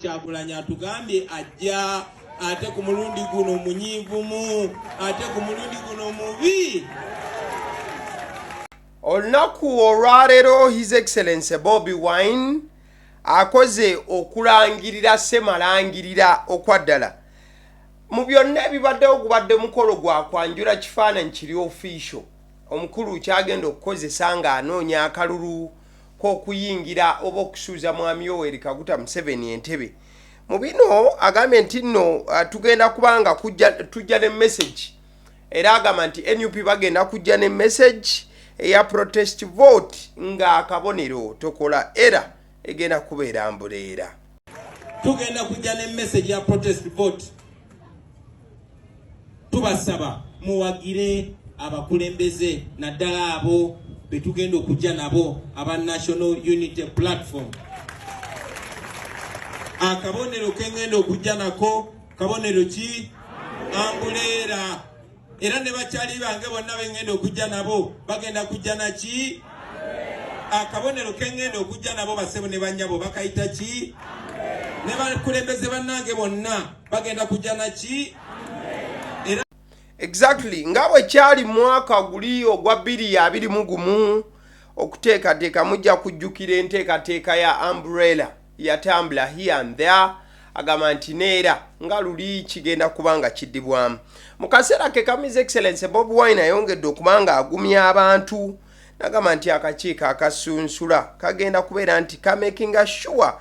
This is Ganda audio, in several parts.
Kyagulanyi atugambye ajja ate ku mulundi guno munyiivumu ate ku mulundi guno mubi. Olunaku olwaleero His Excellency Bobi Wine akoze okulangirira semalangirira okwaddala mu byonna ebibaddewo gubadde mukolo gwa kwanjula kifaananyi kiri official omukulu kyagenda okukozesa nga anoonya akalulu k'okuyingira oba okusuuza mwami Yoweri Kaguta Museveni entebe. Mu bino agambye nti nno tugenda kubanga tujja ne message era agamba nti NUP bagenda kujja ne message eya protest vote nga akabonero tokola era egenda kubeera mbuleera. Tugenda kujja ne message ya protest vote. Tubasaba muwagire abakulembeze naddala abo betugenda okujja nabo aba National Unity Platform. Akabonero kengenda okujja nako kabonero ki ambuleera era ne bakyali bange bonna bengenda okujja nabo bagenda kujja naki akabonero kengenda okujja nabo basebo ne banyabo bakayita ki ne bakulembeze bannange bonna bagenda kujja naki. Exactly ngawe kyali mwaka guli ogwa 2021 okuteekateeka mujja kujjukira enteekateeka ya umbrella yatambula here and there agamba nti neera nga luli kigenda kubanga kiddibwamu. Mu kaseera ke His Excellency Bobi Wine ayongedde okubanga agumya abantu nagamba nti akakiiko akasunsula kagenda kubeera nti kamakinga sure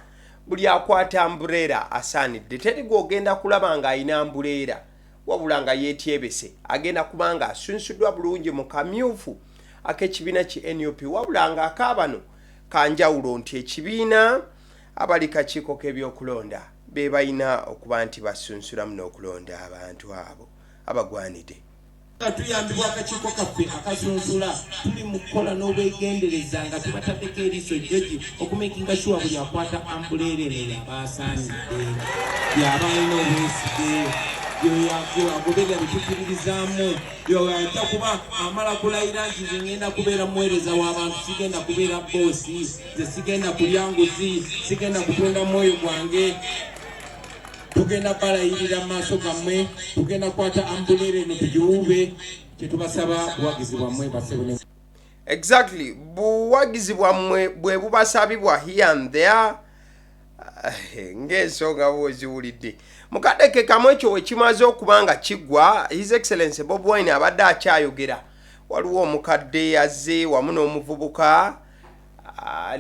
buli akwata umbrella asaanidde teri gwogenda kulaba nga ayina umbrella wabula nga yeetyebese agenda kubanga asunsuddwa bulungi mu kamyufu ak'ekibiina ki NUP wabula nga akaabano kanjawulo nti ekibiina abali kakiiko k'ebyokulonda be balina okuba nti basunsulamu n'okulonda abantu abo abagwanidde. Tuyambibwa akakiiko kaffe akasunsula tuli mu kukola n'obwegendereza nga tubataddeko eriiso jjoji okumakinga sure buli akwata ambuleererera baasaanidde byaba alina obwesige agoberera bitukiririzaamu yoyajja kuba amala kulayira nti nze ngenda kubeera muweereza w'abantu sigenda kubeera boosi nze sigenda kulya nguzi sigenda kutunda mwoyo gwange tugenda balayirira maaso gammwe tugenda kwata ambuleere eno tugiwuube kyetubasaba buwagizi bwammwe basebone. Exactly buwagizi bwammwe bwe bubasabibwa here and there ng'ensonga bwoziwulidde mukadeke kamwe ekyo wekimaze okubanga kiggwa. His Excellency Bobi Wine abadde akyayogera waliwo omukadde yazze wamu n'omuvubuka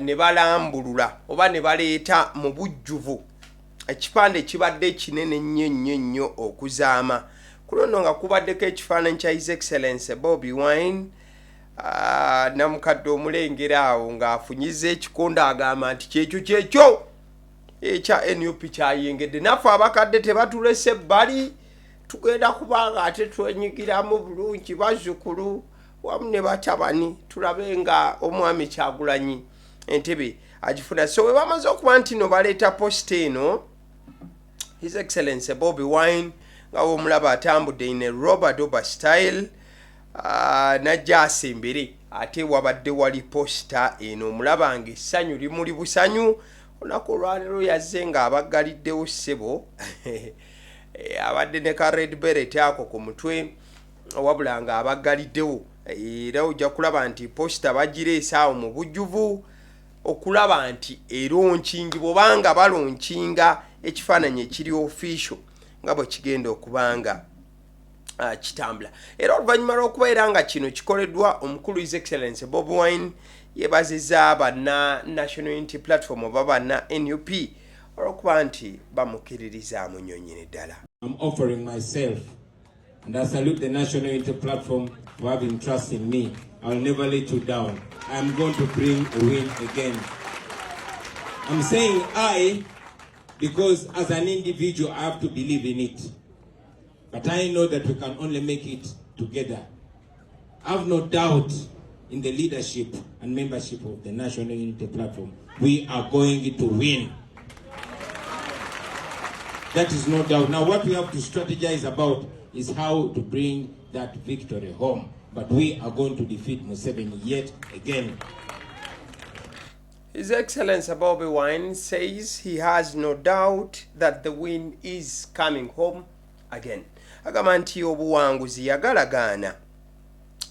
ne balambulula oba ne baleeta mu bujjuvu ekipande kibadde kinene nnyo okuzaama kuno nno nga kubaddeko ekifaananyi kya His Excellency Bobi Wine namukadde omulengera awo ng'afunyiza ekikondo agamba nti kyekyo ekya NUP kyayengedde naffe abakadde tebatulese ebbali tugenda kubanga ate twenyigiramu bulungi bazzukulu wamu ne batabani tulabe nga omwami Kyagulanyi entebe agifuna. So we bamaze okuba nti no baleeta post eno His Excellency Bobi Wine nga omulaba atambudde in a Robert style najja asembere ate wabadde wali posta eno omulaba nga essanyu limuli busanyu. Olunaku olwaleero yazze nga abaggaliddewo ssebo abadde ne ka red beret ako ku mutwe wabula nga abaggaliddewo era ojja kulaba nti posta bagireesa awo mu bujjuvu okulaba nti eronkingi bw'obanga balonkinga ekifaananyi ekiri official nga bwe kigenda okubanga kitambula. Era oluvannyuma lw'okubeera nga kino kikoleddwa omukulu His Excellency Bobi Wine yebaziza banna National Unity Platform oba banna NUP olw'okuba nti bamukiririzaamu nnyo nnyini ddala. I'm offering myself and I salute the National Unity Platform for having trust in me. I will never let you down. I'm going to bring a win again. I'm saying I because as an individual I have to believe in it. But I know that we can only make it together. I have no doubt in the leadership and membership of the National Unity Platform. We are going to win. That is no doubt. Now what we have to strategize about is how to bring that victory home. But we are going to defeat Museveni yet again. His Excellency Bobi Wine says he has no doubt that the win is coming home again. Agamba nti obuwanguzi yagalagaana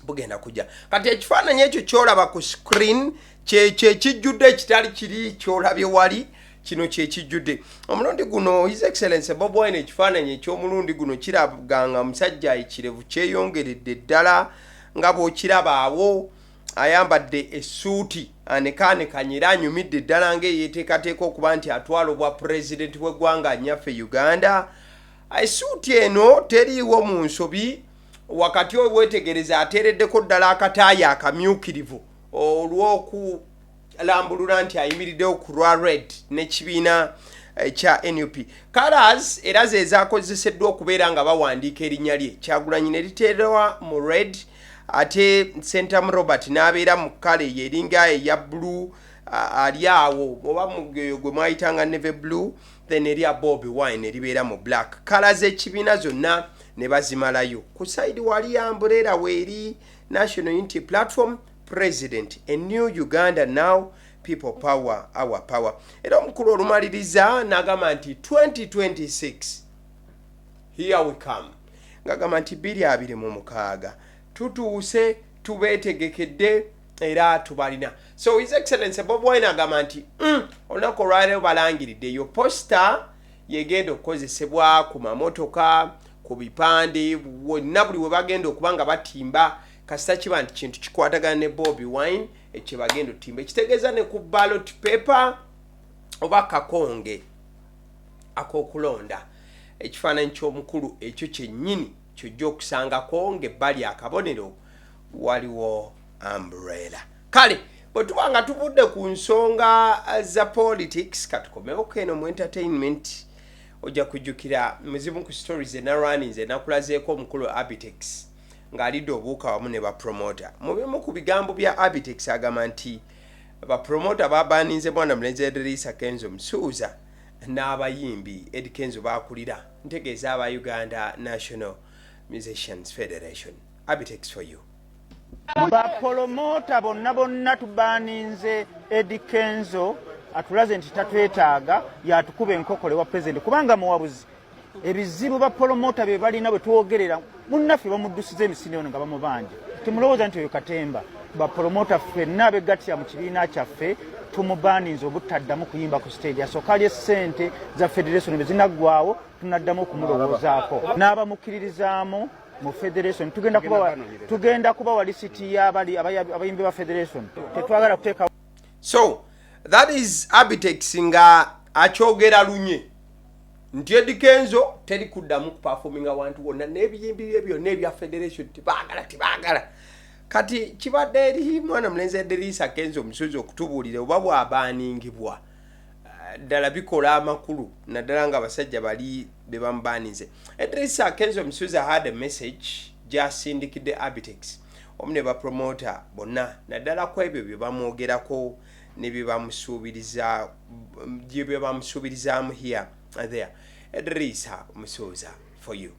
bugenda kujja. Kati ekifaananyi ekyo kyolaba ku screen kyekijjudde ekitali kiri kyolabye wali kino kyekijjudde. Omulundi guno His Excellency Bobi Wine ekifaananyi eky'omulundi guno kirabaganga musajja ekirevu kyeyongeredde ddala nga bw'okiraba awo ayambadde essuuti anekaanekanye era anyumidde ddala ng'eyeeteekateeka okuba nti atwala obwa pulezidenti w'eggwanga nnyaffe Uganda. Essuuti eno teriiwo mu nsobi wakati weetegereza ateereddeko ddala akataayi akamyukirivu olw'okulambulula nti ayimiriddewo ku lwa red n'ekibiina kya NUP. Colors era ze zaakozeseddwa okubeera nga bawandiika erinnya lye. Kyagulanyi ne liteerwa mu red ate Sentamu Robert n'abeera mu kale yeringa eya blue ali awo oba mugeyo gwe mwayitanga navy blue, then erya Bobi Wine eribeera mu black. Colors ekibiina zonna ne bazimalayo. Ku side wali umbrella weeri National Unity Platform, President, a new Uganda now, people power, our power. Era omukulu olumaliriza n'agamba nti 2026 here we come. Ng'agamba nti 2026 tutuuse tubeetegekedde era tubalina. So His Excellency Bobi Wine agamba nti olunaku olwaleero balangiridde yo poster yegenda okukozesebwa ku mamotoka ku bipande wonna buli we bagenda okuba nga batimba kasita kiba nti kintu kikwatagana ne Bobi Wine ekye bagenda otimba ekitegeeza ne ku ballot paper oba kakonge ak'okulonda ekifaananyi ky'omukulu ekyo kyennyini kyojja okusangako ng'ebbali akabonero waliwo umbrella. Kale bwe tuba nga tuvudde ku nsonga za politics katukomewo eno mu entertainment ojja kujjukira muzimu ku stories enarwaninze nakulazeeko omukulu Abitex ng'alidde obuuka wamu ne bapromota. Mu bimu ku bigambo bya Abitex agamba nti bapromota babaninze mwana mulenzi Eddy Kenzo Msuuza n'abayimbi Eddy Kenzo baakulira ntegeeza aba Uganda National Musicians Federation. Abitex for you. Bapromota bonna tubaninze Eddy Kenzo atulaze nti tatwetaaga yatukuba enkokole wa president kubanga muwabuzi ebizibu bapromota be balina bwe tuwogerera munnaffe bamuddusiza emisinde nga bamubanja timulowooza nti oyo katemba bapromota ffenna begattira mu kibiina kyaffe tumubaninze obutaddamu kuyimba ku stage asooka lye ssente za federation bwe zinaggwawo tunaddamu okumulowoozaako n'abamukkiririzaamu mu federation tugenda kubawa lisiti y'abayimbi ba federation tetwagala kuteeka. So that is Abitex nga akyogera lunye nti Eddy Kenzo teri kuddamu kuperforminga wantu wonna n'ebiyimbi bye byonna ebya federation tibaagala. Kati kibadde eri mwana mulenzi Eddy Kenzo Msuuza okutubuulira oba bw'abaaningibwa ddala bikola amakulu naddala nga abasajja bali be bamubaanize. Eddy Kenzo Msuuza had a message gy'asindikidde Abitex omu ne bapromota bonna naddala ku ebyo bye bamwogerako ne bye bamusuubirizaamu here and there. Eddy Msuuza for you.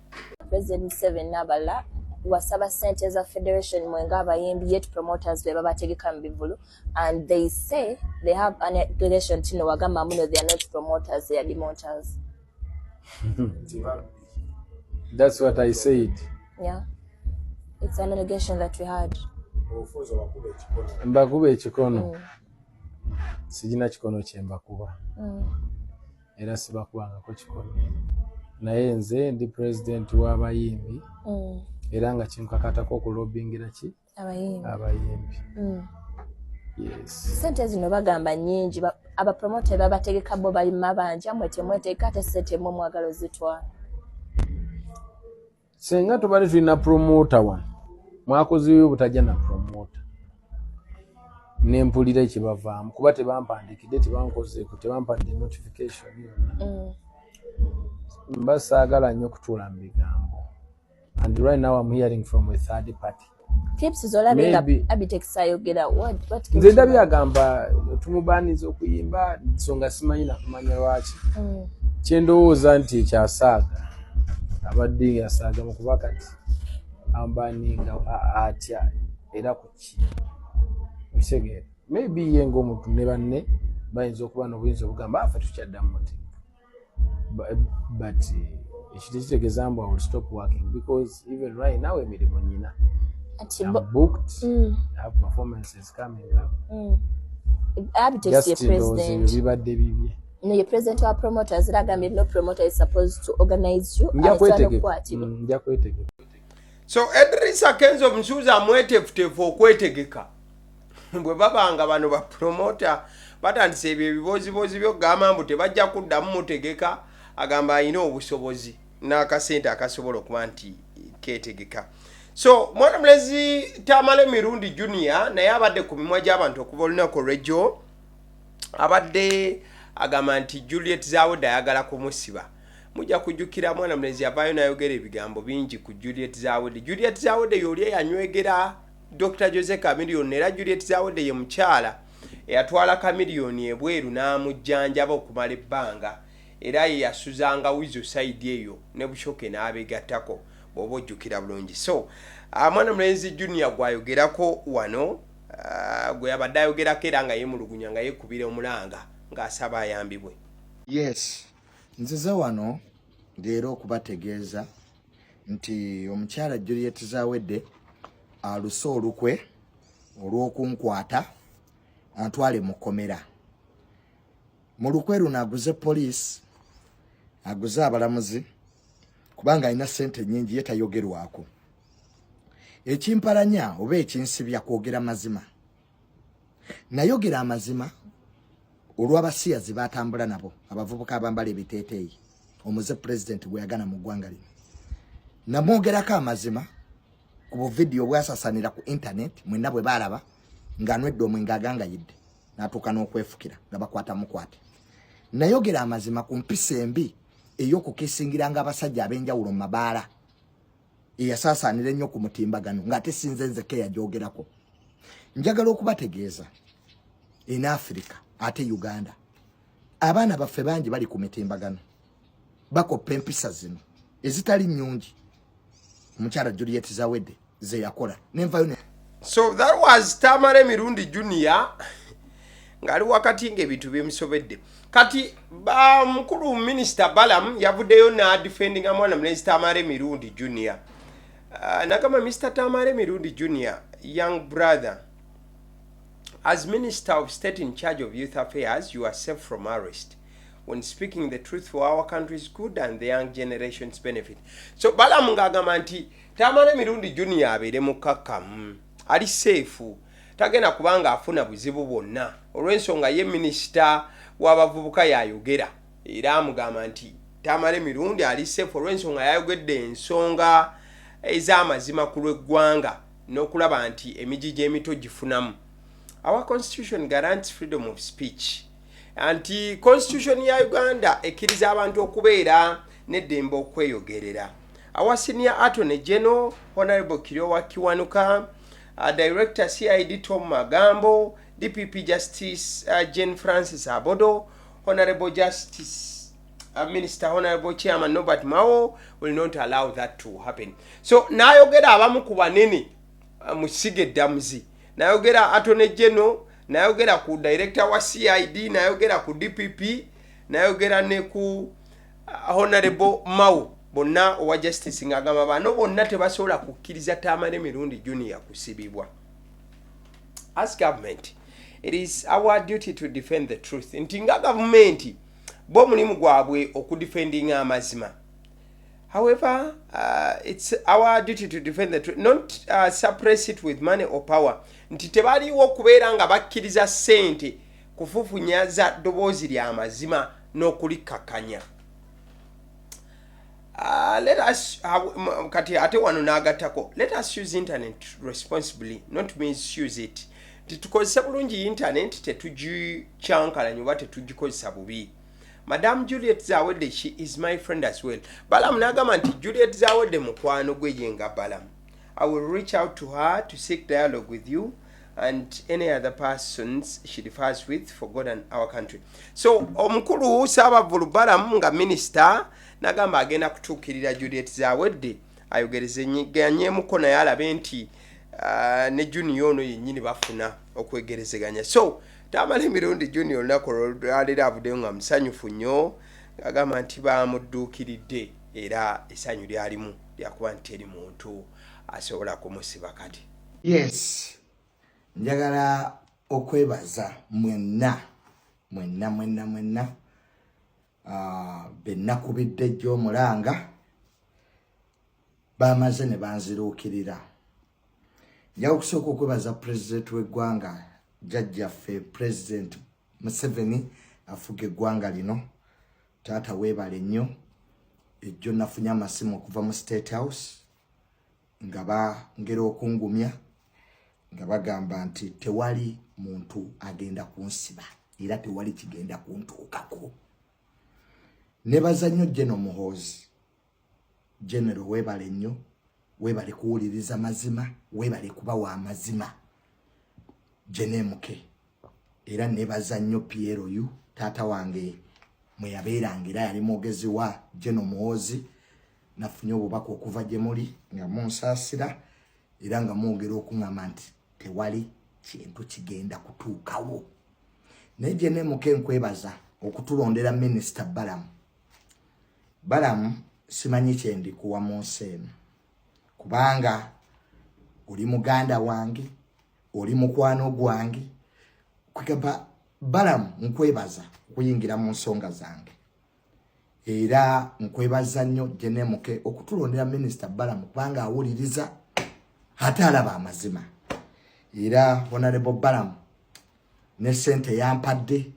President Museveni n'abala wasaba sente za federation mwenga abayimbi yet promoters be babategeka mu bivulu and they say they have an allegation tino wagamba muno they are not promoters, they are demoters. That's what I said. Yeah, it's an allegation that we had. Mbakuba ekikono sijina kikono kyembakuba era sibakubangako kikono naye nze ndi president w'abayimbi era nga kinkakatako okulobingira ki abayimbi. Yes. Sente zino bagamba nyingi abapromota babategeka bo bali mabanja mweteeka ate sente mu mwagalo zitwala. Senga tubali tulina promoter one mwakozi we butajja na promoter nempulira ekibavaamu kuba tebampandikidde tebankozeeko tebampadde notification yonna. Mbasaagala nnyo okutuula mu bigambo and right now I'm hearing from a third party. Clips zolabinga Abitex ayogera what nze ndabye agamba tumubaaniza okuyimba nsonga simanyi nakumanya lwaki kyendowooza nti ekyasaaga abadde yasaaga mu kuba kati ambaninga atya era kuki okitegeera maybe ye ng'omuntu ne banne bayinza okuba n'obuyinza obugamba afe tukyaddamu muti but ekiti kitegeeza mbu I will stop working because even right now emirimu nyina I'm booked. I have performances coming up. Just president. No, your president or promoters. No promoter is supposed to organize you. So Eddy Kenzo msuza mwetefutefu okwetegeka. Bwe babanga bano ba promoter batandise ebibozibozi by'ogamba mbu tebajja kuddamu mutegeka agamba ayina obusobozi n'akasente akasobola okuba nti keetegeka. So mwana mulezi Tamale Mirundi Junior naye abadde ku mimwa gy'abantu okuva olunaku lw'ejjo abadde agamba nti Juliet Zawode ayagala kumusiba. Mujja kujjukira mwana mulezi avaayo n'ayogera ebigambo bingi ku Juliet Zawode. Juliet Zawode y'oli eyanywegera Dr. Jose Chameleone era Juliet Zawode ye mukyala eyatwala Chameleone ebweru n'amujjanjaba okumala ebbanga era ye yasuzanga wizo side eyo ne bushoke n'abegattako bw'oba ojjukira bulungi. So mwana mulezi Junior gwayogerako wano gwe yabadde ayogerako era nga yemulugunya nga yekubira omulanga ng'asaba ayambibwe. Yes, nzize wano leero okubategeeza nti omukyala Juliet Zawode aluse olukwe olw'okunkwata antwale mu kkomera. Mu lukwe luno aguze poliisi, aguze abalamuzi kubanga alina ssente nnyingi ye tayogerwako. Ekimpalanya oba ekinsibya kwogera mazima. Nayogera amazima olw'abasiyazi batambula nabo abavubuka abambala ebiteeteeyi omuze president gwe yagana mu ggwanga lino. Namwogerako amazima ku buvidiyo bwasasanira ku internet mwenna bwe balaba ng'anwedde omwenge agangayidde n'atuuka n'okwefukira nga bakwata mukwate. Nayogera amazima ku mpisa embi ey'okukisingiranga abasajja ab'enjawulo mu mabaala eyasaasaanira ennyo ku mutimbagano ng'ate sinze nzekka eyagyogerako. Njagala okubategeeza in Africa ate Uganda abaana baffe bangi bali ku mitimbagano bakoppa empisa zino ezitali nnyungi omukyala Juliet Zawode ze yakola nenvayo ne. So that was Tamale Mirundi Junior ngali wakati ng'ebintu byemusobedde. Kati mukulu Minister Balaam yavuddeyo n'adefendinga mwana mulezi Tamale Mirundi Junior. Nagamba Mr. Tamale Mirundi Junior, young brother, as Minister of State in charge of youth affairs, you are safe from arrest when speaking the truth for our country's good and the young generation's benefit. So Balaam ngagamba nti Tamale Mirundi Junior abeere mukakamu, ali safe, tagenda kubanga afuna buzibu bwonna olw'ensonga ye Minister w'abavubuka yayogera era amugamba nti Tamale Mirundi ali safe olw'ensonga yayogedde ensonga ez'amazima ku lw'eggwanga n'okulaba nti emiji gy'emito gifunamu. Our constitution guarantees freedom of speech. Anti constitution ya Uganda ekkiriza abantu okubeera n'eddembe okweyogerera. Our senior attorney general Honorable Kiryowa Kiwanuka, Director CID Tom Magambo, DPP Justice Jane Francis Abodo, Honorable Justice Minister Honorable Chairman Norbert Mao will not allow that to happen. So nayogera abamu ku banene musige damuzi. Nayogera Attorney General, nayogera ku Director wa CID, nayogera ku DPP, nayogera ne ku Honorable Mao bonna owa Justice ngagamba bano bonna tebasobola kukkiriza Tamale Mirundi Junior kusibibwa. As government, it is our duty to defend the truth. Ntinga government bo mulimu gwabwe okudefendinga amazima. However, it's our duty to defend the truth, not suppress it with money or power. Nti tebaliwo kubeera nga bakkiriza ssente kufufunyaza ddoboozi lya amazima n'okulikakanya. Let us kati ate wano n'agattako, let us use internet responsibly, not misuse it. Tukozesa bulungi internet tetugikyankalanya oba tetugikozesa bubi. Madam Juliet Zawode, she is my friend as well. Balaam nagamba nti Juliet Zawode mukwano gwe yenga Balaam. I will reach out to her to seek dialogue with you and any other persons she differs with for God and our country. So omukulu Ssaabavulu Balaam nga minister nagamba agenda kutuukirira Juliet Zawode ayogereze nyiganyemuko naye alabe nti ne Junior ono yennyini bafuna okwegerezeganya. So Tamale Mirundi Junior nako alira avude nga msanyufu nnyo agamba nti bamudduukiridde era essanyu lyalimu lyakuba nti eri muntu asobola kumusiba kati. Yes, njagala okwebaza mwenna bennakubidde gy'omulanga bamaze ne banziruukirira. Njagala okusooka okwebaza pulezidenti w'eggwanga jjajjaffe President Museveni afuga eggwanga lino. Taata weebale nnyo, ejjo nafunye amasimu okuva mu State House nga bangera okungumya nga bagamba nti tewali muntu agenda kunsiba era tewali kigenda kuntuukako. Nebaza nnyo General Muhoozi. General weebale nnyo, weebale kuwuliriza mazima, weebale kubawa amazima. Jenemuke era nebaza nnyo PLU taata wange mwe yabeeranga era yali mwogezi wa General Muhoozi. Nafunye obubaka okuva gye muli nga munsaasira era nga mwogera okuŋŋamba nti tewali kintu kigenda kutuukawo. Naye Jenemuke nkwebaza okutulondera Minisita Balamu simanyi kye ndikuwa mu nsi eno kubanga oli muganda wange, oli mukwano gwange. Kwegamba Balamu nkwebaza okuyingira mu nsonga zange era nkwebaza nnyo Jenemuke okutulondera Minisita Balamu kubanga awuliriza ate alaba amazima. Era Honorable Balamu ne ssente yampadde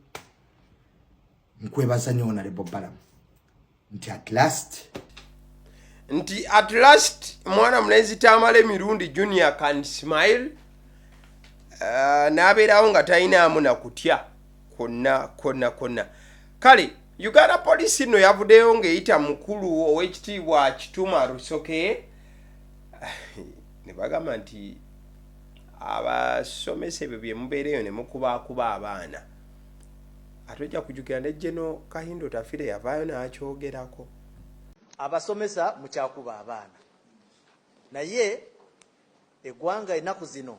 nkwebaza nnyo Honorable Balamu nti at last mwana mulenzi Tamale Mirundi Junior can smile. Nabeerawo nga talinamu na kutya konna. Kale Uganda Police no yavuddeyo ng'eyita mukulu ow'ekitiibwa Kituma Rusoke ne bagamba nti abasomesa ebyo bye mubeereyo ne mukubakuba abaana. Ate ojja kujjukira ne General Kahindo Tafire yavaayo n'akyogerako. Abasomesa mukyakuba abaana naye eggwanga ennaku zino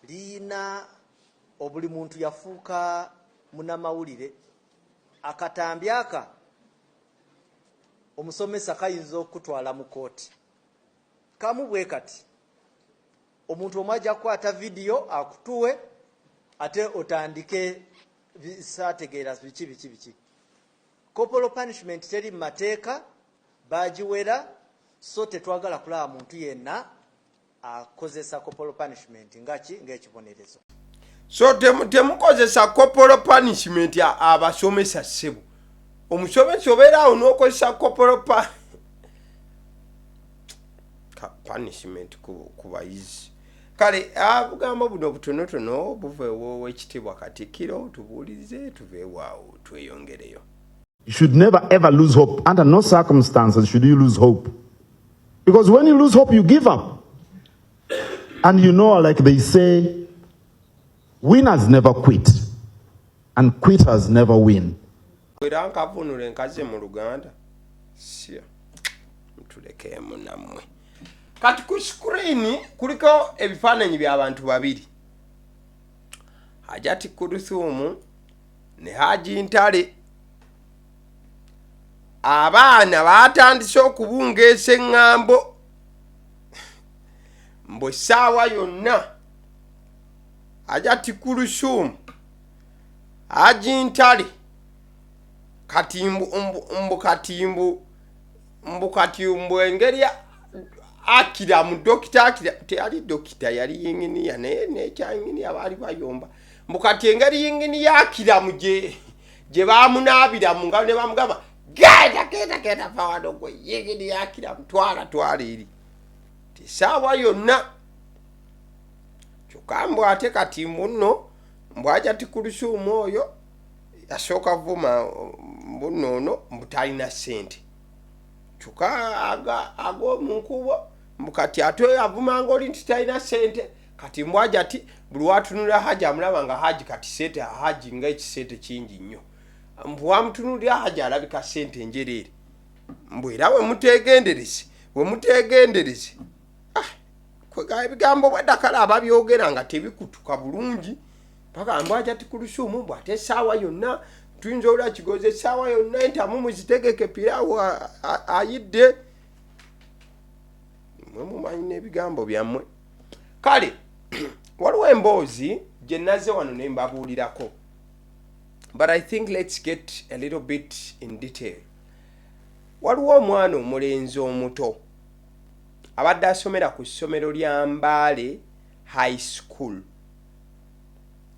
liina obuli muntu yafuuka munnamawulire. Akatambi aka omusomesa kayinza okutwala mu kooti kamu bwe kati omuntu omwe ajja kukwata vidiyo akutuwe ate otandike saategeera biki. Corporal punishment teri mu mateeka bagiwera, so tetwagala kulaba muntu yenna akozesa corporal punishment ng'ekibonerezo. So temukozesa corporal punishment abasomesa ssebo. Omusomesa obeera awo n'okozesa corporal punishment ku bayizi. Kale abugambo buno obutonotono buveewo w'ekitiibwa Katikkiro tubuulize tuveewo awo tweyongereyo. You should never ever lose hope. Under no circumstances should you lose hope. Because when you lose hope, you give up. And you know, like they say, winners never quit. And quitters never win. Kati ku screen kuliko ebifaananyi by'abantu babiri. Hajati Kudusumu ne Haji Ntale. Abaana batandise okubungeesa eŋŋambo mbu essaawa yonna Hajati Kudusumu Haji Ntale katimbu engeri akira mu dokita akira teyali dokita yali yinginiya naye nekyayinginiya baali bayomba mbukati engeri yinginiya akira mu gye baamunaabira mu ngalo ne bamugamba genda fawano gwe yinginiya akira twala eri tisaawa yonna kyokka mbu ate katimbu nno mbwaja Tikulusumu oyo yasooka vuma mbunoono mbutalina ssente kyokka ag'omunkubo mbukati ate avumanga oli nti talina ssente kati mbwaja ati buli watunulira Haji amulaba nga Haji kati ssente Haji nga ekisente kingi nnyo mbu wamutunulira Haji alabika ssente njereere mbu era we muteegendereze kwega ebigambo bwadakala ababyogera nga tebikutuka bulungi bagamba ati ku Lusuumu bw'ate essaawa yonna tuyinza olwa kigoze essaawa yonna entamu muzitegeke piraawo ayidde mwe mumanyi n'ebigambo byammwe kale waliwo emboozi gye nazze wano ne mbabuulirako but I think let's get a little bit in detail. Waliwo omwana omulenzi omuto abadde asomera ku ssomero lya Mbale High School.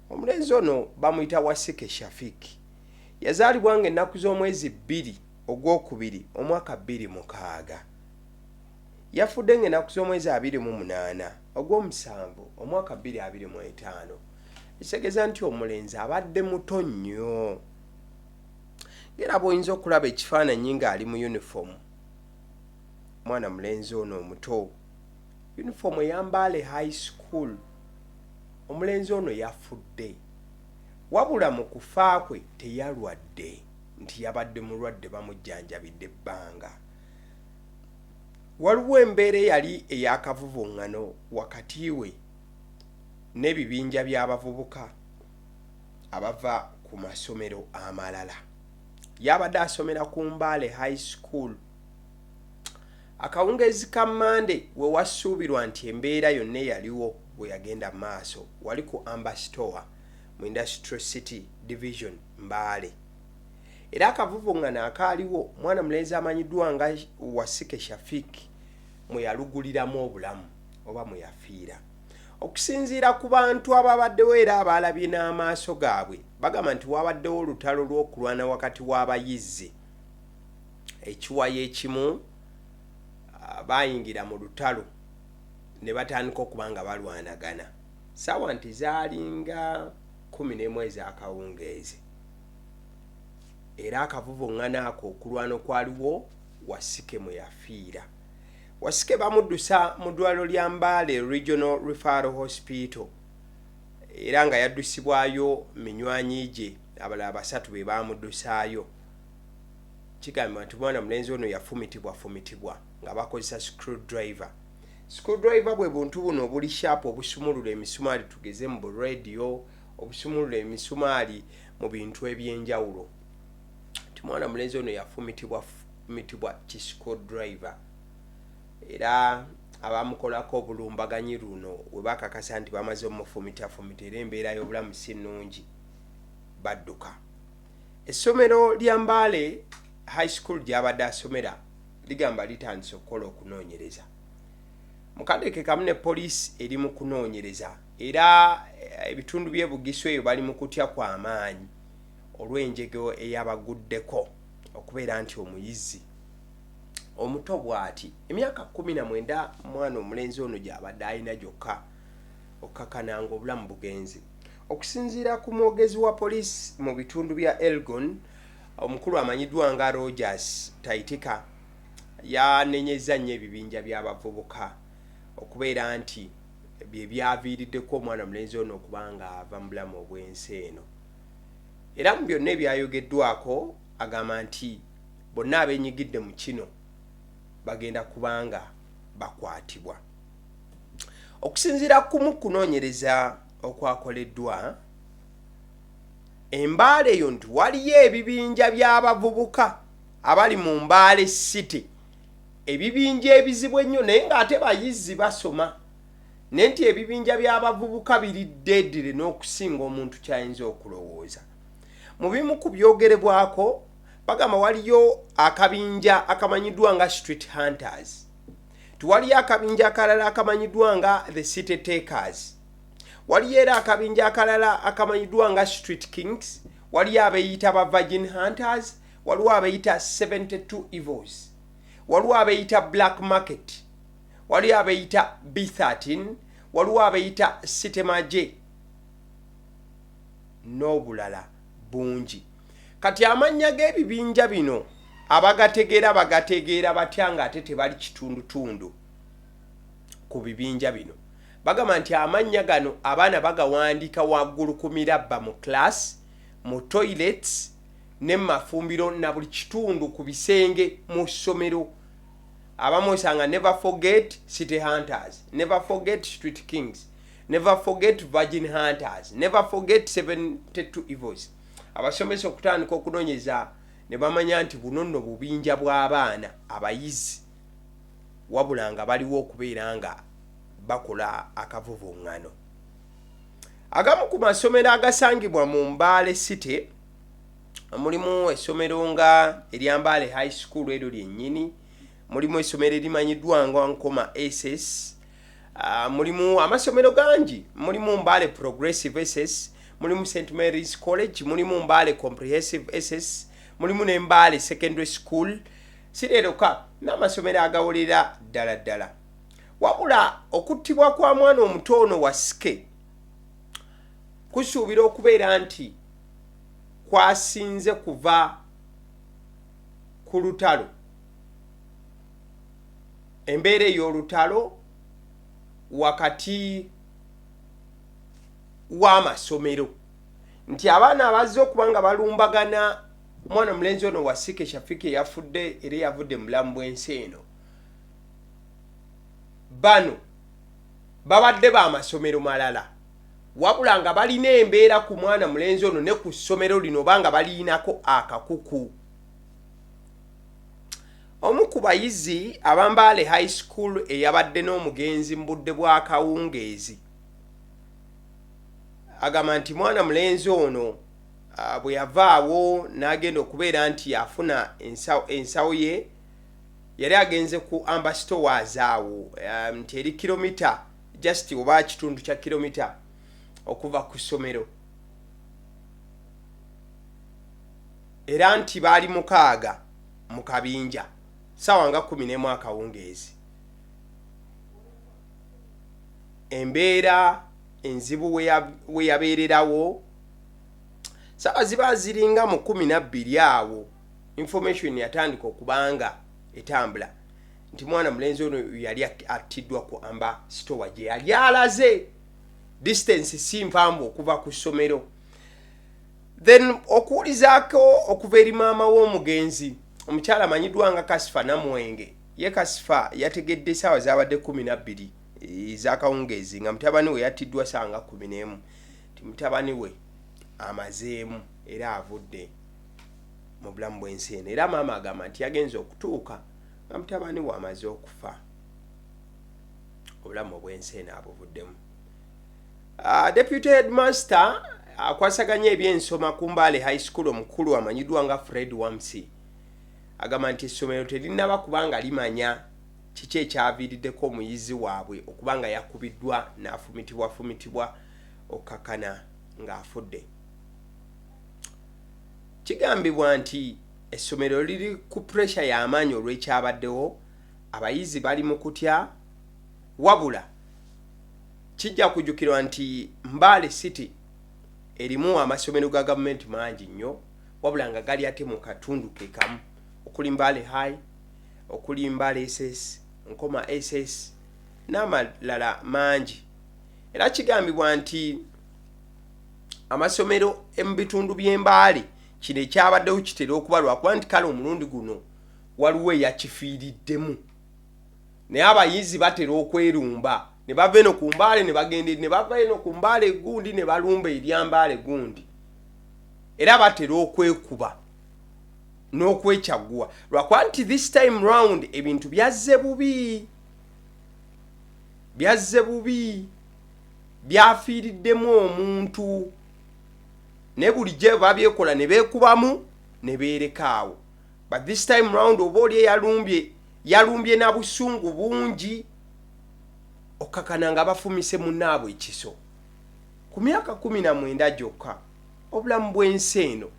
Omulenzi ono bamuyita Wasike Shafiki. Yazaalibwa ng'ennaku z'omwezi 2 Ogwokubiri omwaka 2006. Yafudde ng'ennaku z'omwezi 28 Ogwomusanvu omwaka 2025. Ekitegeeza nti omulenzi abadde muto nnyo. Ngera bw'oyinza okulaba ekifaananyi ng'ali mu uniform. Mwana mulenzi ono omuto. Uniform eya Mbale High School. Omulenzi ono yafudde. Wabula mu kufa kwe teyalwadde nti yabadde mulwadde bamujjanjabidde ebbanga. Waliwo embeera yali ey'akavuvuŋŋano wakati we n'ebibinja by'abavubuka abava ku masomero amalala. Yabadde asomera ku Mbale High School. Akawungeezi ka Mande we wasuubirwa nti embeera yonna yaliwo bwe yagenda maaso wali ku Amber Store mu Industrial City Division Mbale. Era akavuvuŋŋano akaaliwo mwana mulenzi amanyiddwa nga Wasike Shafiki mwe yaluguliramu obulamu oba mwe yafiira. Okusinziira ku bantu ababaddewo era abalabye n'amaaso gaabwe bagamba nti wabaddewo olutalo lw'okulwana wakati w'abayizi. Ekiwayi ekimu bayingira mu lutalo ne batandika okuba nga balwanagana. Ssaawa nti zaalinga 11 ez'akawungeezi. Era akavuvuŋŋano ako okulwana okwaliwo Wasike mwe yafiira. Wasike bamuddusa mu ddwaliro lya Mbale Regional Referral Hospital. Era nga yaddusibwayo minywanyi gye abalala 3 be bamuddusaayo. Kigambibwa nti mwana mulenzi ono yafumitibwa nga bakozesa screwdriver. Screwdriver bwe buntu buno obuli sharp obusumulula emisumaali tugeze mu radio, obusumulula emisumaali mu bintu ebyenjawulo. Mwana mulenzi ono yafumitibwa ki screwdriver. Era abamukolako obulumbaganyi luno we bakakasa nti bamaze omufumita era embeera y'obulamu si nnungi badduka. Essomero lya Mbale High School gy'abadde asomera ligamba litandise okukola okunoonyereza. Mu kadeke kamu ne poliisi eri mu kunoonyereza era ebitundu by'e Bugisu eyo bali mu kutya kw'amaanyi olw'enjego eyabaguddeko okubeera nti omuyizi omuto bw'ati emyaka 19 mwana omulenzi ono gy'abadde alina gyokka okkakananga obulamu bugenzi. Okusinziira ku mwogezi wa poliisi mu bitundu bya Elgon omukulu amanyiddwa nga Rogers Taitika yanenyeza nnyo ebibinja by'abavubuka okubeera nti bye byaviiriddeko omwana omulenzi ono okubanga ava mu bulamu obw'ensi eno. Era mu byonna ebyayogeddwako agamba nti bonna abenyigidde mu kino bagenda kubanga bakwatibwa. Okusinziira ku kunoonyereza okwakoleddwa Embale eyo nti waliyo ebibinja by'abavubuka abali mu Mbale City. Ebibinja ebizibu ennyo naye ng'ate bayizi basoma. Ne nti ebibinja by'abavubuka biri deedire n'okusinga omuntu kyayinza okulowooza. Mu bimu ku byogerebwako bagamba waliyo akabinja akamanyiddwa nga Street Hunters. Tuwaliyo akabinja akalala akamanyiddwa nga The City Takers. Waliyo era akabinja akalala akamanyiddwa nga Street Kings. Waliyo abeeyita ba Virgin Hunters. Waliwo abeeyita 72 Evils. Waliwo abeeyita Black Market. Waliyo abeeyita B13. Waliwo abeeyita City Maje n'obulala bungi. Kati amannya g'ebibinja bino abagategeera batya ng'ate tebali kitundutundu ku bibinja bino. Bagamba nti amannya gano abaana bagawandiika waggulu ku mirabba mu class, mu toilets ne mafumbiro na buli kitundu ku bisenge mu ssomero. abamu osanga never forget city hunters, never forget street kings, never forget virgin hunters, never forget 72 evils. Abasomesa okutandika okunonyeza ne bamanya nti buno nno bubinja bw'abaana abayizi wabula nga baliwo okubeera nga bakola akavuvuŋŋano. Agamu ku masomero agasangibwa mu Mbale City mulimu essomero nga erya Mbale High School eryo lyennyini, mulimu essomero erimanyiddwa nga Nkoma SS, mulimu amasomero gangi, mulimu Mbale Progressive SS, mulimu St Mary's College, mulimu Mbale Comprehensive SS, mulimu ne Mbale Secondary School. Sireroka n'amasomero agawolera ddala. Wabula okuttibwa kwa mwana omutono wa Sike kusuubira okubeera nti kwasinze kuva ku lutalo. Embeera ey'olutalo wakati w'amasomero nti abaana abazze okuba nga balumbagana omwana mulenzi ono wa Sike Shafiki yafudde era yavudde mulamu bw'ensi eno. Bano babadde ba masomero malala wabula nga balina embeera ku mwana mulenzi ono ne ku ssomero lino banga baliinako akakuku. Omu ku bayizi ab'Mbale High School eyabadde n'omugenzi mu budde bwa kawungeezi agamba nti mwana mulenzi ono bwe yavaawo n'agenda okubeera nti afuna ensawo ye yali agenze ku Ambassadors awo nti eri kilomita just oba kitundu kya kilomita okuva ku ssomero, era nti baali 6 mu kabinja sawa nga 11 akawungeezi. Embeera enzibu we yabeererawo sawa ziba ziringa mu 12 awo information yatandika okubanga etambula nti mwana mulenzi ono yali attiddwa ku Ambassador gye yali alaze distance si mpamvu okuva ku ssomero. Then okuwulizaako okuva eri maama w'omugenzi omukyala amanyiddwa nga Kasifa Namwenge, ye Kasifa yategedde saawa zabadde 12 ez'akawungeezi nga mutabani we yattiddwa sanga 11 ti mutabani we amazeemu era avudde mu bulamu bw'ensi eno, era maama agamba nti yagenze okutuuka nga mutabani we amaze okufa, obulamu bw'ensi eno abuvuddemu. Deputy Headmaster akwasaganya ebyensoma ku Mbale High School omukulu amanyiddwa nga Fred Wamsi agamba nti essomero terinaba kubanga limanya kiki ekyaviiriddeko omuyizi waabwe okubanga yakubiddwa n'afumitibwa okakana ng'afudde. Kigambibwa nti essomero liri ku pressure y'amaanyi olw'ekyabaddewo, abayizi bali mu kutya, wabula kijja kujjukirwa nti Mbale City erimu amasomero ga gavumenti mangi nnyo wabula nga gali ate mu katundu ke kamu, okuli Mbale High, okuli Mbale SS, Nkoma SS n'amalala mangi. Era kigambibwa nti amasomero mu bitundu by'Embale kino ekyabaddewo kitera okuba lwakuba nti kale omulundi guno waliwo eyakifiiriddemu, naye abayizi batera okwerumba ne bava eno ku Mbale ne bagenda ne bava eno ku Mbale gundi ne balumba erya Mbale gundi, era batera okwekuba n'okwekyagguwa lwakuba nti this time round ebintu byazze bubi byafiiriddemu omuntu ne bulijjo babyekola ne beekubamu ne beerekaawo. But this time round oba oli yalumbye na busungu bungi okakana nga bafumise munnaabwe ekiso. Ku myaka 19 gyokka obulamu bw'ensi eno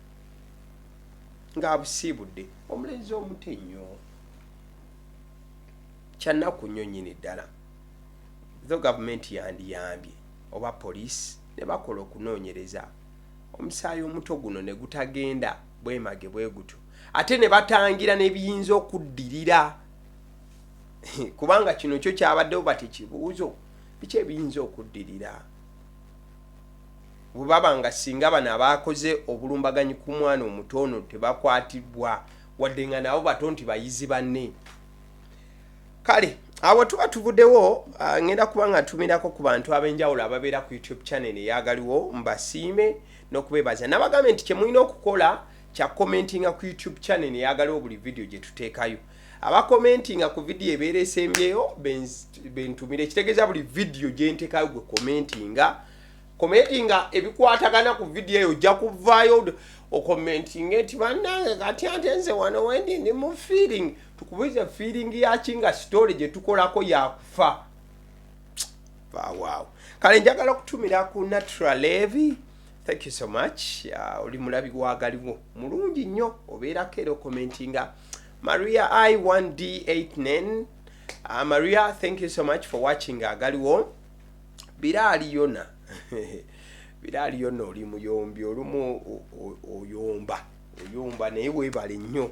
ng'abusiibudde omulenzi omuto ennyo kyannaku nnyo nnyini ddala. Tho gavumenti yandiyambye oba poliisi ne bakola okunoonyereza omusaayi omuto guno ne gutagenda bwemage bwe gutyo, ate ne batangira n'ebiyinza okuddirira kubanga kino kyo kyabaddewo bati kibuuzo biki ebiyinza okuddirira bwe baba nga singa bano abakoze obulumbaganyi ku mwana omutono tebakwatibwa wadde nga nabo bato nti bayizi banne. kale awo tuba tuvuddewo ngenda kubanga ntumirako ku bantu ab'enjawulo ababeera ku YouTube channel eyagaliwo mbasiime n'okubeebaza nabagambe nti kyemulina okukola kya commentinga ku YouTube channel eyagaliwo buli video gye tuteekayo abakomentinga ku video ebeera esembyeyo bentumire ekitegeeza buli video gye nteekayo gwe commentinga ebikwatagana ku video eyo ojja kuvaayo okomentinga enti bannange kati ate nze wano wendi ndi mu feeling tukubuuza feeling yaki nga story gye tukolako yakufa wow kale njagala okutumira ku Natural Levy thank you so much oli mulabi gwagaliwo mulungi nnyo obeerako era commentinga Maria I1D89 Maria thank you so much for watching agaliwo Birali Yona Birali Yona oli muyombi olumu oyomba naye weebale nnyo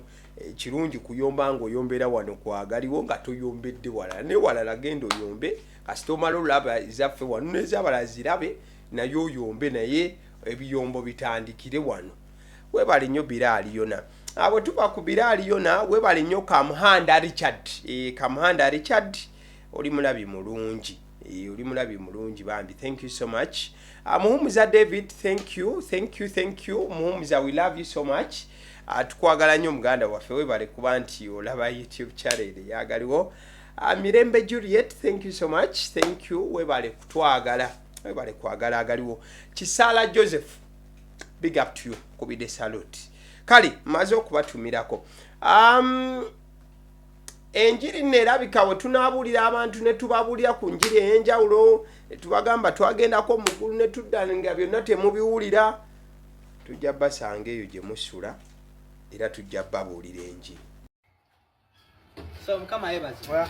kirungi kuyomba ng'oyombera wano kwagaliwo nga toyombedde walala ne walala genda oyombe kasita omala olaba ezaffe wano n'ezabala zirabe naye oyombe naye ebiyombo bitandikire wano weebale nnyo Birali Yona abo tuba ku Birali Yona weebale nnyo Kamuhanda Richard Kamuhanda Richard oli mulabi mulungi oli mulabi mulungi bambi thank you so much Muhumuza David thank you Muhumuza we love you so much tukwagala nnyo muganda waffe weebale kuba nti olaba YouTube channel yagaliwo Mirembe Juliet thank you so much thank you weebale kutwagala weebale kwagala agaliwo Kisala Joseph big up to you kubide salute kali maze okubatumirako enjiri nerabika we tunaabulira abantu ne tubabulira ku njiri enjawulo tubagamba twagendako mukulu ne tuddaninga byonna temubiwulira tujja basanga eyo gye musula era tujja babuulira enjiri so mukama yebaza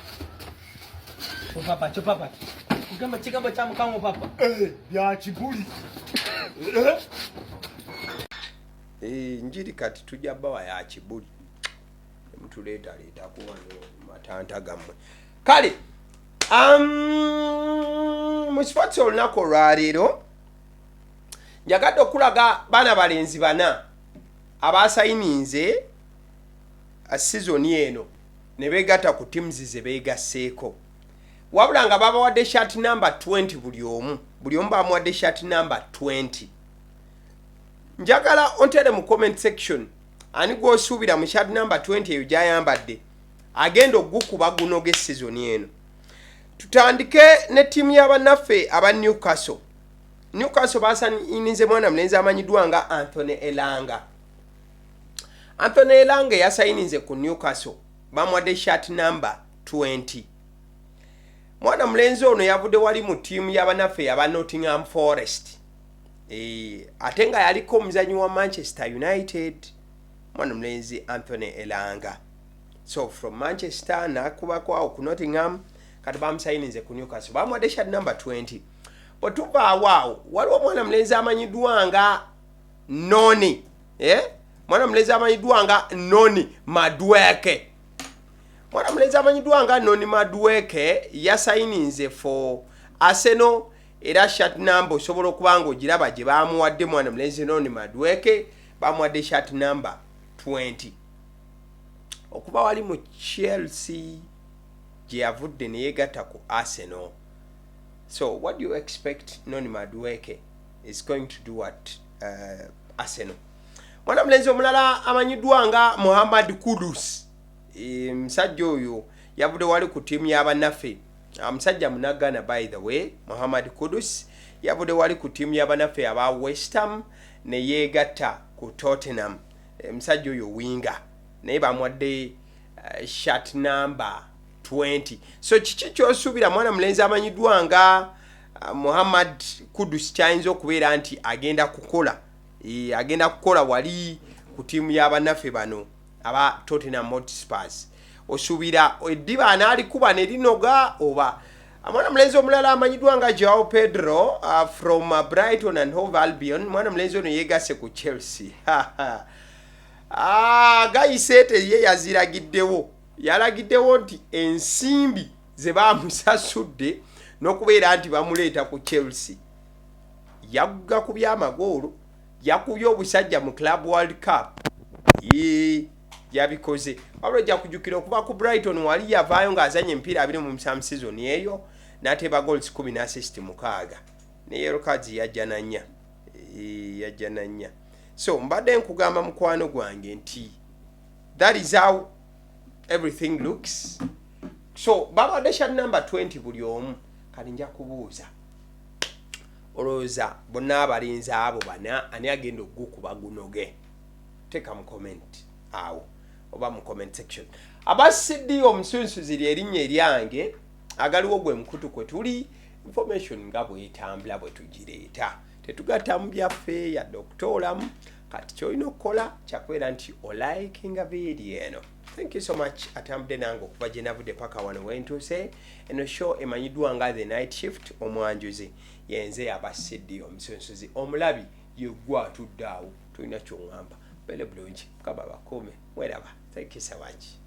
papa chopapa kugamba kigambo kya mukama papa bya kibuli njiri kati tujja bawa ya kibuli mtuleeta kuwano matanta gammwe kale mu sports olunaku olwaleero njagadde okulaga baana balenzi bana abasayininze sizoni eno ne beegatta ku teams ze beegasseeko wabula nga babawadde shirt number 20 buli omu bamuwadde shirt number 20 njagala ontere mu comment section ani gwosuubira mu shirt number 20 eyo gyayambadde agenda ogukuba guno g'essizoni eno tutandike ne ttiimu y'abannaffe aba Newcastle basayinize mwana mulenzi amanyiddwa nga Anthony Elanga yasayinize ku Newcastle bamuwadde shirt number 20 mwana mulenzi ono yavudde wali mu ttiimu y'abannaffe aba Nottingham Forest ate nga yaliko omuzanyi wa Manchester United mwana mulenzi Anthony Elanga so from Manchester nakubako awo ku Nottingham kati bamusayinize ku Newcastle bamuwadde shirt number 20 bwetuva awaawo waliwo mwana mulenzi amanyiddwa nga Noni mwana mulenzi amanyiddwa nga Noni Madueke mwana mulenzi amanyiddwa nga Noni Madueke yasayinize for Arsenal era shirt number osobola okuba nga ogiraba gye bamuwadde mwana mulenzi Noni Madueke bamuwadde shirt number 20 okuba wali mu Chelsea gye yavudde ne yeegatta ku Arsenal so what do you expect Noni Madueke is going to do at Arsenal mwana mulenzi omulala amanyiddwa nga Muhammad Kudus musajja oyo yavudde wali ku ttiimu y'abannaffe musajja munagana by the way Muhammad Kudus yavudde wali ku ttiimu y'abannaffe aba West Ham ne yeegatta ku Tottenham musajja oyo winga naye bamuwadde shirt number 20 so kiki kyosuubira mwana mulenzi amanyiddwa nga Muhammad Kudus kyayinza okubeera nti agenda kukola wali ku ttiimu y'abannaffe bano aba Tottenham Hotspurs osuubira eddiba anaalikuba ne linoga oba mwana mulenzi omulala amanyiddwa nga Joao Pedro from Brighton and Hove Albion mwana mulenzi ono yeegasse ku Chelsea Gayisete ye yalagiddewo nti ensimbi ze baamusasudde n'okubeera nti bamuleeta ku Chelsea yagga ku byamagoolo yakubye obusajja mu Club World Cup yabikoze wabula kujjukira okuva ku Brighton wali yavaayo ng'azanya empiira 27 season eyo n'ateeba goals 10 n'assist 6 ne yellow cards yajja na nnya so mbadde nkugamba mukwano gwange nti that is how everything looks. So babadde sha number 20 buli omu kali nja kubuuza olowooza bonna abalinzi abo bana ani agenda okugukuba gunoge? Teka mu comment awo oba mu comment section. Abasidi omusunsuzi erinnya eryange agaliwo gwe mukutu kwe tuli information nga bwetambula bwe tugireeta tetugatta mu byaffe ya doktoramu kati kyolina okukola kyakwera nti olikinga video eno. Thank you so much atambudde nange okuva gye navudde paka wano wentuuse eno show emanyiddwa nga the night shift omwanjuzi yenze abasidi omusunsuzi omulabi yeggwa atudde awo tulina kyongamba bele bulungi mukama bakuume mweraba. Thank you so much.